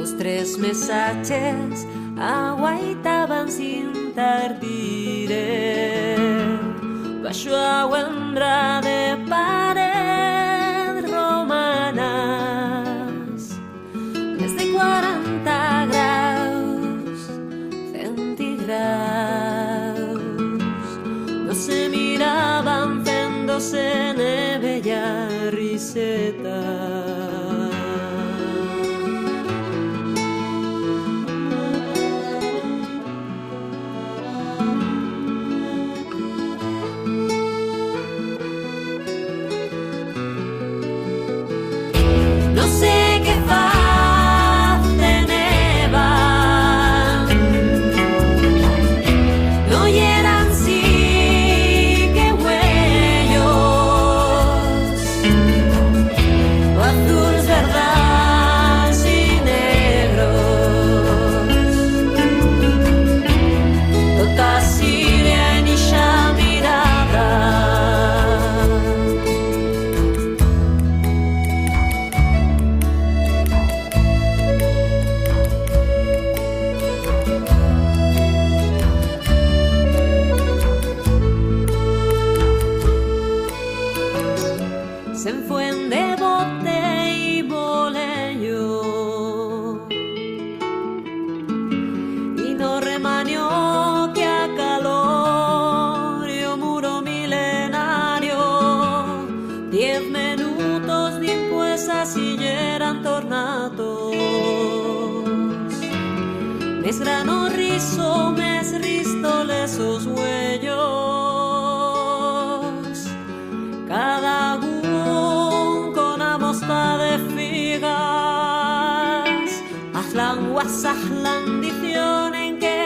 Os 3 mensatges aguaitaban sin tardire baixo a uendra de pared romanas, desde 40 graus centígrados. No se miraban féndose de bella riseta. Mes grano riso, mes ristoles os huellos, cada un con amosta de figas, aslan guasahlan dicionen que